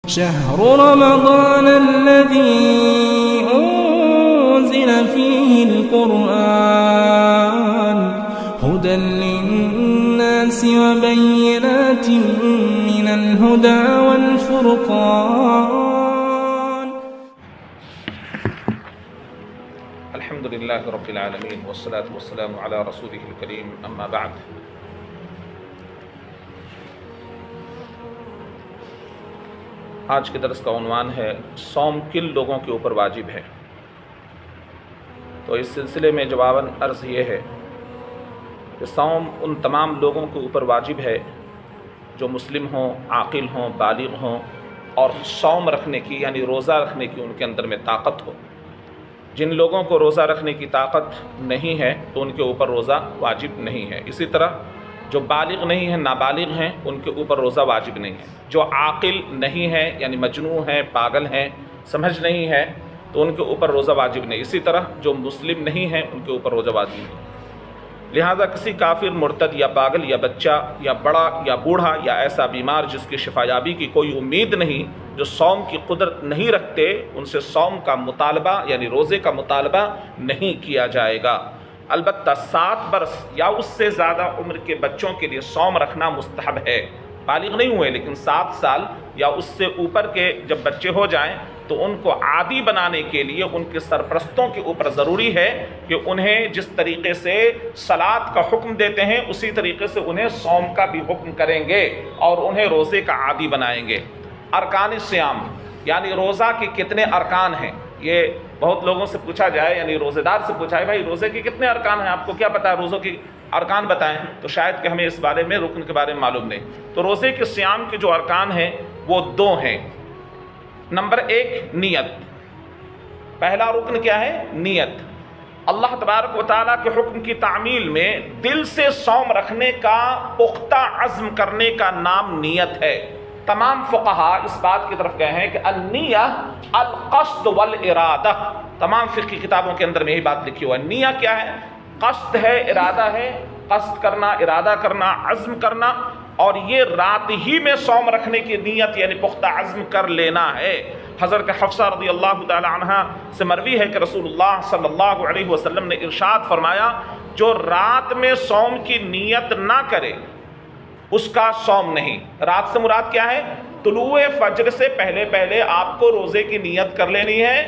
شهر رمضان الذي أنزل فيه القرآن هدى للناس وبينات من الهدى والفرقان. الحمد لله رب العالمين والصلاة والسلام على رسوله الكريم أما بعد. آج کے درس کا عنوان ہے صوم کن لوگوں کے اوپر واجب ہے. تو اس سلسلے میں جواباً عرض یہ ہے کہ صوم ان تمام لوگوں کے اوپر واجب ہے جو مسلم ہوں، عاقل ہوں، بالغ ہوں اور صوم رکھنے کی یعنی روزہ رکھنے کی ان کے اندر میں طاقت ہو. جن لوگوں کو روزہ رکھنے کی طاقت نہیں ہے تو ان کے اوپر روزہ واجب نہیں ہے. اسی طرح جو بالغ نہیں ہیں، نابالغ ہیں، ان کے اوپر روزہ واجب نہیں ہے. جو عاقل نہیں ہے یعنی مجنون ہیں، پاگل ہیں، سمجھ نہیں ہے تو ان کے اوپر روزہ واجب نہیں. اسی طرح جو مسلم نہیں ہیں ان کے اوپر روزہ واجب نہیں. لہٰذا کسی کافر، مرتد یا پاگل یا بچہ یا بڑا یا بوڑھا یا ایسا بیمار جس کی شفا یابی کی کوئی امید نہیں، جو صوم کی قدرت نہیں رکھتے، ان سے صوم کا مطالبہ یعنی روزے کا مطالبہ نہیں کیا جائے گا. البتہ 7 برس یا اس سے زیادہ عمر کے بچوں کے لیے صوم رکھنا مستحب ہے. بالغ نہیں ہوئے لیکن 7 سال یا اس سے اوپر کے جب بچے ہو جائیں تو ان کو عادی بنانے کے لیے ان کے سرپرستوں کے اوپر ضروری ہے کہ انہیں جس طریقے سے صلاۃ کا حکم دیتے ہیں اسی طریقے سے انہیں صوم کا بھی حکم کریں گے اور انہیں روزے کا عادی بنائیں گے. ارکان الصیام یعنی روزہ کے کتنے ارکان ہیں، یہ بہت لوگوں سے پوچھا جائے، یعنی روزے دار سے پوچھا ہے بھائی روزے کے کتنے ارکان ہیں، آپ کو کیا پتہ ہے، روزوں کی ارکان بتائیں. تو شاید کہ ہمیں اس بارے میں رکن کے بارے میں معلوم نہیں. تو روزے کے صیام کے جو ارکان ہیں وہ 2 ہیں. نمبر 1 نیت. پہلا رکن کیا ہے؟ نیت. اللہ تبارک و تعالیٰ کے حکم کی تعمیل میں دل سے صوم رکھنے کا پختہ عزم کرنے کا نام نیت ہے. تمام فقہا اس بات کی طرف گئے ہیں کہ النیہ القصد والارادہ. تمام فقہی کتابوں کے اندر میں یہی بات لکھی ہوا ہے. نیہ کیا ہے؟ قصد ہے، ارادہ ہے، قصد کرنا، ارادہ کرنا، عزم کرنا، اور یہ رات ہی میں صوم رکھنے کی نیت یعنی پختہ عزم کر لینا ہے. حضرت حفصہ رضی اللہ تعالی عنہ سے مروی ہے کہ رسول اللہ صلی اللہ علیہ وسلم نے ارشاد فرمایا جو رات میں صوم کی نیت نہ کرے اس کا صوم نہیں. رات سے مراد کیا ہے؟ طلوع فجر سے پہلے پہلے آپ کو روزے کی نیت کر لینی ہے.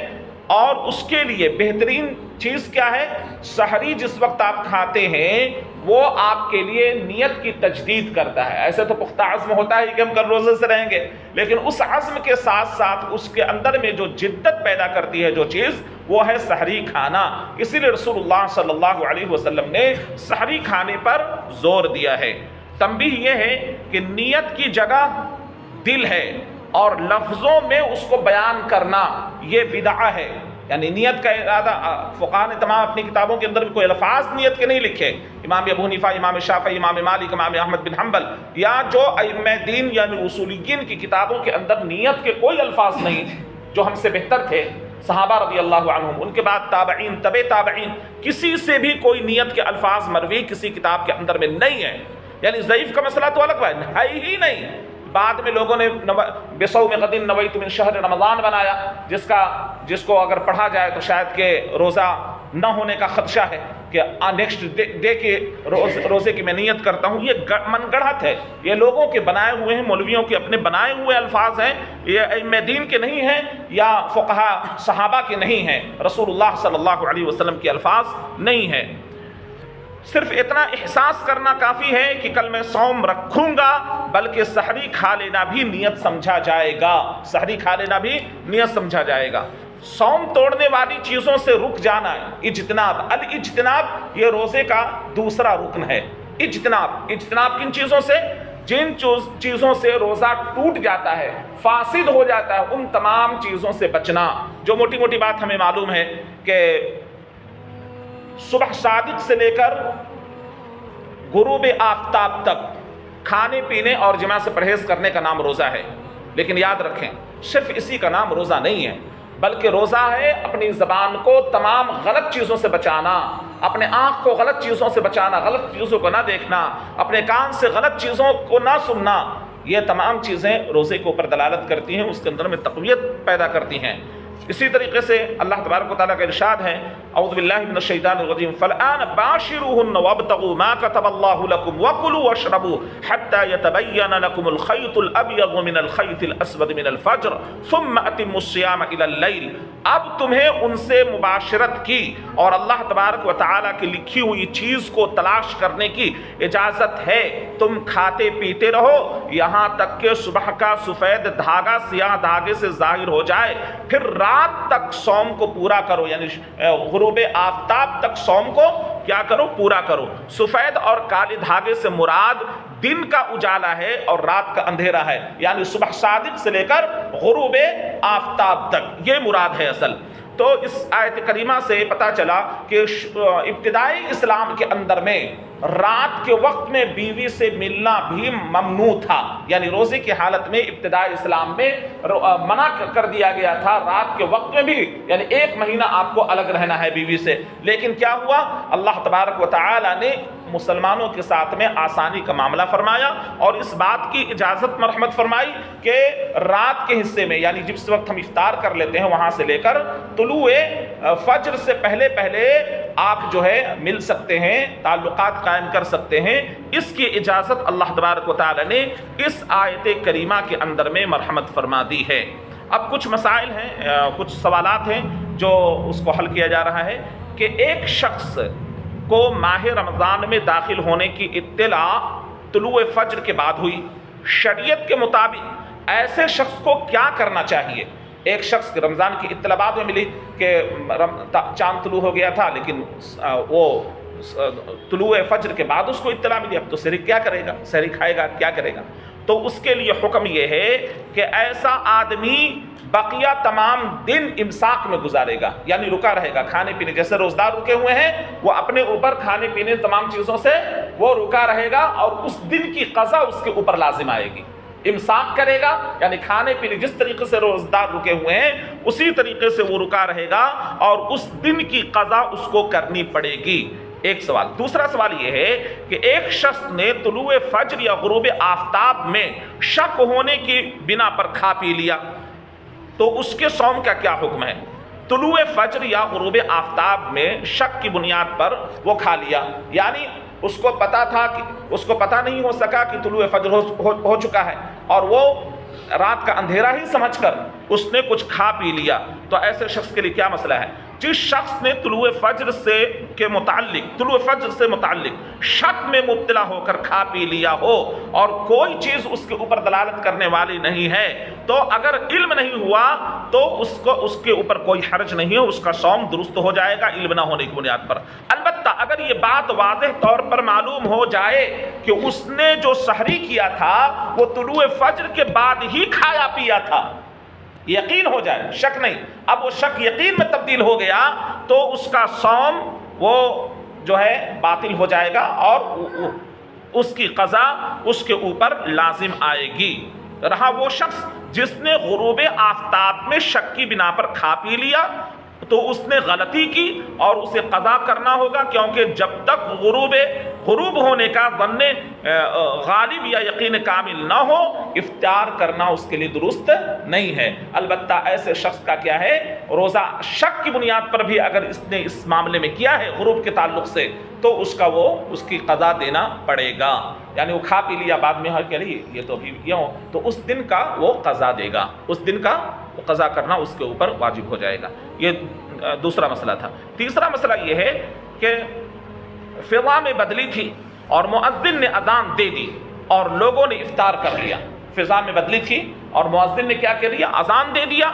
اور اس کے لیے بہترین چیز کیا ہے؟ سحری جس وقت آپ کھاتے ہیں وہ آپ کے لیے نیت کی تجدید کرتا ہے. ایسے تو پختہ عزم ہوتا ہے کہ ہم کل روزے سے رہیں گے، لیکن اس عزم کے ساتھ ساتھ اس کے اندر میں جو جدت پیدا کرتی ہے جو چیز، وہ ہے سحری کھانا. اسی لیے رسول اللہ صلی اللہ علیہ وسلم نے سحری کھانے پر زور دیا ہے. تنبیہ یہ ہے کہ نیت کی جگہ دل ہے اور لفظوں میں اس کو بیان کرنا یہ بدعہ ہے. یعنی نیت کا ارادہ فقہا نے تمام اپنی کتابوں کے اندر بھی کوئی الفاظ نیت کے نہیں لکھے. امام ابو حنیفہ، امام شافعی، امام مالک، امام احمد بن حنبل یا جو ائمہ دین یعنی اصولیین کی کتابوں کے اندر نیت کے کوئی الفاظ نہیں. جو ہم سے بہتر تھے صحابہ رضی اللہ عنہم، ان کے بعد تابعین، تبع تابعین، کسی سے بھی کوئی نیت کے الفاظ مروی کسی کتاب کے اندر میں نہیں ہے. یعنی ضعیف کا مسئلہ تو الگ ہے ہی نہیں. بعد میں لوگوں نے بصوم غد نویت من شہر رمضان بنایا جس کو اگر پڑھا جائے تو شاید کہ روزہ نہ ہونے کا خدشہ ہے کہ نیکسٹ ڈے کے روزے کی میں نیت کرتا ہوں. یہ من گڑھت ہے، یہ لوگوں کے بنائے ہوئے ہیں، مولویوں کے اپنے بنائے ہوئے الفاظ ہیں. یہ ائمہ دین کے نہیں ہیں یا فقہا صحابہ کے نہیں ہیں، رسول اللہ صلی اللہ علیہ وسلم کے الفاظ نہیں ہیں. صرف اتنا احساس کرنا کافی ہے کہ کل میں صوم رکھوں گا، بلکہ سحری کھا لینا بھی نیت سمجھا جائے گا. سحری کھا لینا بھی نیت سمجھا جائے گا. صوم توڑنے والی چیزوں سے رک جانا ہے اجتناب. الاجتناب یہ روزے کا دوسرا رکن ہے. اجتناب کن چیزوں سے؟ جن چیزوں سے روزہ ٹوٹ جاتا ہے، فاسد ہو جاتا ہے، ان تمام چیزوں سے بچنا. جو موٹی موٹی بات ہمیں معلوم ہے کہ صبح صادق سے لے کر غروب آفتاب تک کھانے پینے اور جماع سے پرہیز کرنے کا نام روزہ ہے. لیکن یاد رکھیں صرف اسی کا نام روزہ نہیں ہے، بلکہ روزہ ہے اپنی زبان کو تمام غلط چیزوں سے بچانا، اپنے آنکھ کو غلط چیزوں سے بچانا، غلط چیزوں کو نہ دیکھنا، اپنے کان سے غلط چیزوں کو نہ سننا، یہ تمام چیزیں روزے کے اوپر دلالت کرتی ہیں، اس کے اندر میں تقویت پیدا کرتی ہیں۔ اسی طریقے سے اللہ تبارک و تعالیٰ کا ارشاد ہے، اعوذ باللہ من الشیطان الرجیم، فالآن باشروہن وابتغوا ما کتب اللہ لکم وکلوا واشربوا حتی یتبین لکم الخیط الابیض من الخیط الاسود من الفجر ثم اتموا الصیام الی اللیل۔ اب تمہیں ان سے مباشرت کی اور اللہ تبارک و تعالیٰ کی لکھی ہوئی چیز کو تلاش کرنے کی اجازت ہے، تم کھاتے پیتے رہو یہاں تک کہ صبح کا سفید دھاگا سیاہ دھاگے سے ظاہر ہو جائے، پھر رات تک صوم کو پورا کرو، یعنی غروب آفتاب تک صوم کو کیا کرو؟ پورا کرو۔ سفید اور کالے دھاگے سے مراد دن کا اجالا ہے اور رات کا اندھیرا ہے، یعنی صبح صادق سے لے کر غروب آفتاب تک، یہ مراد ہے اصل۔ تو اس آیت کریمہ سے پتہ چلا کہ ابتدائی اسلام کے اندر میں رات کے وقت میں بیوی سے ملنا بھی ممنوع تھا، یعنی روزے کی حالت میں ابتدائی اسلام میں منع کر دیا گیا تھا رات کے وقت میں بھی، یعنی 1 مہینہ آپ کو الگ رہنا ہے بیوی سے۔ لیکن کیا ہوا؟ اللہ تبارک و تعالی نے مسلمانوں کے ساتھ میں آسانی کا معاملہ فرمایا اور اس بات کی اجازت مرحمت فرمائی کہ رات کے حصے میں، یعنی جس وقت ہم افطار کر لیتے ہیں وہاں سے لے کر طلوع فجر سے پہلے آپ جو ہے مل سکتے ہیں، تعلقات قائم کر سکتے ہیں۔ اس کی اجازت اللہ تبارک و تعالی نے اس آیت کریمہ کے اندر میں مرحمت فرما دی ہے۔ اب کچھ مسائل ہیں، کچھ سوالات ہیں جو اس کو حل کیا جا رہا ہے کہ ایک شخص کو ماہ رمضان میں داخل ہونے کی اطلاع طلوع فجر کے بعد ہوئی، شریعت کے مطابق ایسے شخص کو کیا کرنا چاہیے؟ ایک شخص رمضان کی اطلاع بعد میں ملی کہ چاند طلوع ہو گیا تھا، لیکن وہ طلوع فجر کے بعد اس کو اطلاع ملی، اب تو سحری کیا کرے گا؟ سحری کھائے گا، کیا کرے گا؟ تو اس کے لیے حکم یہ ہے کہ ایسا آدمی بقیہ تمام دن امساک میں گزارے گا، یعنی رکا رہے گا کھانے پینے، جیسے روزدار رکے ہوئے ہیں وہ اپنے اوپر کھانے پینے تمام چیزوں سے وہ رکا رہے گا اور اس دن کی قضا اس کے اوپر لازم آئے گی۔ امساک کرے گا یعنی کھانے پینے جس طریقے سے روزدار رکے ہوئے ہیں اسی طریقے سے وہ رکا رہے گا اور اس دن کی قضا اس کو کرنی پڑے گی۔ ایک سوال۔ دوسرا سوال یہ ہے کہ ایک شخص نے طلوع فجر یا غروب آفتاب میں شک ہونے کی بنا پر کھا پی لیا تو اس کے صوم کا کیا حکم ہے؟ طلوع فجر یا غروب آفتاب میں شک کی بنیاد پر وہ کھا لیا، یعنی اس کو پتہ نہیں ہو سکا کہ طلوع فجر ہو چکا ہے اور وہ رات کا اندھیرا ہی سمجھ کر اس نے کچھ کھا پی لیا، تو ایسے شخص کے لیے کیا مسئلہ ہے؟ جس شخص نے طلوع فجر سے متعلق شک میں مبتلا ہو کر کھا پی لیا ہو اور کوئی چیز اس کے اوپر دلالت کرنے والی نہیں ہے، تو اگر علم نہیں ہوا تو اس کے اوپر کوئی حرج نہیں ہے، اس کا صوم درست ہو جائے گا علم نہ ہونے کی بنیاد پر۔ البتہ اگر یہ بات واضح طور پر معلوم ہو جائے کہ اس نے جو سحری کیا تھا وہ طلوع فجر کے بعد ہی کھایا پیا تھا، یقین ہو جائے، شک نہیں، اب وہ شک یقین میں تبدیل ہو گیا تو اس کا صوم وہ جو ہے باطل ہو جائے گا اور اس کی قضا اس کے اوپر لازم آئے گی۔ رہا وہ شخص جس نے غروب آفتاب میں شک کی بنا پر کھا پی لیا تو اس نے غلطی کی اور اسے قضا کرنا ہوگا، کیونکہ جب تک غروب ہونے کا ظن غالب یا یقین کامل نہ ہو افطار کرنا اس کے لیے درست نہیں ہے۔ البتہ ایسے شخص کا کیا ہے، روزہ شک کی بنیاد پر بھی اگر اس نے اس معاملے میں کیا ہے غروب کے تعلق سے تو اس کی قضا دینا پڑے گا، یعنی وہ کھا پی لیا بعد میں کہ یہ تو ابھی یوں، تو اس دن کا وہ قضا دے گا، اس دن کا قضا کرنا اس کے اوپر واجب ہو جائے گا۔ یہ دوسرا مسئلہ تھا۔ تیسرا مسئلہ یہ ہے کہ فضا میں بدلی تھی اور مؤذن نے اذان دے دی اور لوگوں نے افطار کر لیا۔ فضا میں بدلی تھی اور مؤذن نے کیا کر دیا؟ اذان دے دیا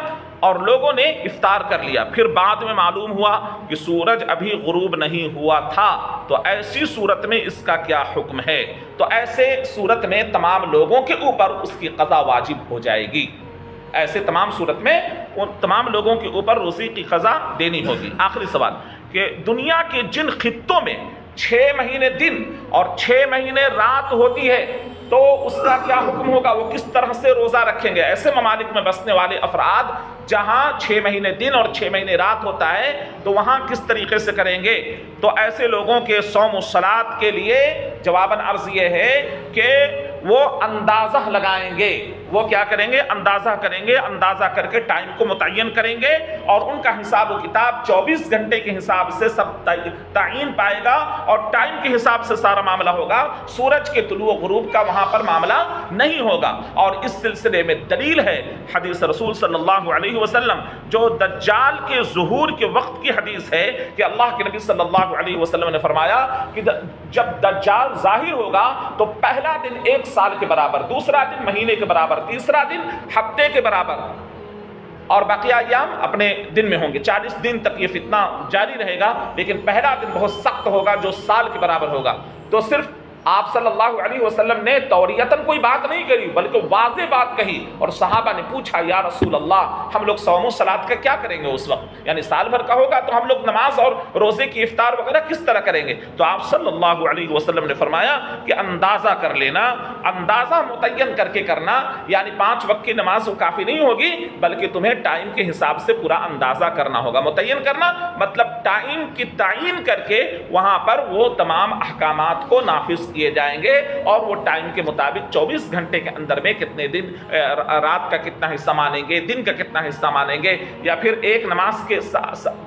اور لوگوں نے افطار کر لیا، پھر بعد میں معلوم ہوا کہ سورج ابھی غروب نہیں ہوا تھا، تو ایسی صورت میں اس کا کیا حکم ہے؟ تو ایسے صورت میں تمام لوگوں کے اوپر اس کی قضا واجب ہو جائے گی۔ ایسے تمام صورت میں ان تمام لوگوں کے اوپر روزے کی قضا دینی ہوگی۔ آخری سوال کہ دنیا کے جن خطوں میں 6 مہینے دن اور 6 مہینے رات ہوتی ہے تو اس کا کیا حکم ہوگا؟ وہ کس طرح سے روزہ رکھیں گے؟ ایسے ممالک میں بسنے والے افراد جہاں 6 مہینے دن اور 6 مہینے رات ہوتا ہے تو وہاں کس طریقے سے کریں گے؟ تو ایسے لوگوں کے صوم و صلات کے لیے جواباً عرض یہ ہے کہ وہ اندازہ لگائیں گے. وہ کیا کریں گے؟ اندازہ کریں گے. اندازہ کر کے ٹائم کو متعین کریں گے اور ان کا حساب و کتاب 24 گھنٹے کے حساب سے سب تعین پائے گا اور ٹائم کے حساب سے سارا معاملہ ہوگا. سورج کے طلوع و غروب کا وہاں پر معاملہ نہیں ہوگا. اور اس سلسلے میں دلیل ہے حدیث رسول صلی اللہ علیہ وسلم جو دجال کے ظہور کے وقت کی حدیث ہے کہ اللہ کے نبی صلی اللہ علیہ وسلم نے فرمایا کہ جب دجال ظاہر ہوگا تو پہلا دن 1 سال کے برابر، دوسرا دن مہینے کے برابر، تیسرا دن ہفتے کے برابر اور بقیہ ایام اپنے دن میں ہوں گے. 40 دن تک یہ فتنہ جاری رہے گا، لیکن پہلا دن بہت سخت ہوگا جو سال کے برابر ہوگا. تو صرف آپ صلی اللہ علیہ وسلم نے توریتاً کوئی بات نہیں کری بلکہ واضح بات کہی. اور صحابہ نے پوچھا یا رسول اللہ ہم لوگ صوم و صلات کا کیا کریں گے اس وقت؟ یعنی سال بھر کا ہوگا تو ہم لوگ نماز اور روزے کی افطار وغیرہ کس طرح کریں گے؟ تو آپ صلی اللہ علیہ وسلم نے فرمایا کہ اندازہ کر لینا، اندازہ متعین کر کے کرنا. یعنی 5 وقت کی نماز کافی نہیں ہوگی بلکہ تمہیں ٹائم کے حساب سے پورا اندازہ کرنا ہوگا. متعین کرنا مطلب ٹائم کی تعین کر کے وہاں پر وہ تمام احکامات کو نافذ کیے جائیں گے اور وہ ٹائم کے مطابق 24 گھنٹے کے اندر میں کتنے دن، رات کا کتنا حصہ مانیں گے، دن کا کتنا حصہ مانیں گے، یا پھر ایک نماز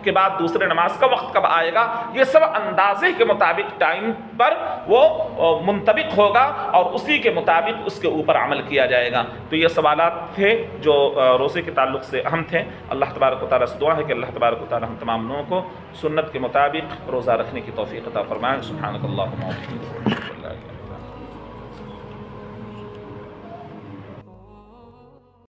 کے بعد دوسرے نماز کا وقت کب آئے گا، یہ سب اندازے کے مطابق ٹائم پر وہ منطبق ہوگا اور اسی کے مطابق اس کے اوپر عمل کیا جائے گا. تو یہ سوالات تھے جو روزے کے تعلق سے اہم تھے. اللہ تبارک و تعالیٰ سے دعا ہے کہ اللہ تبارک و تعالیٰ ہم تمام لوگوں کو سنت کے مطابق روزہ رکھنے کی توفیق عطا فرمائے. سبحانک اللہم و بحمدک.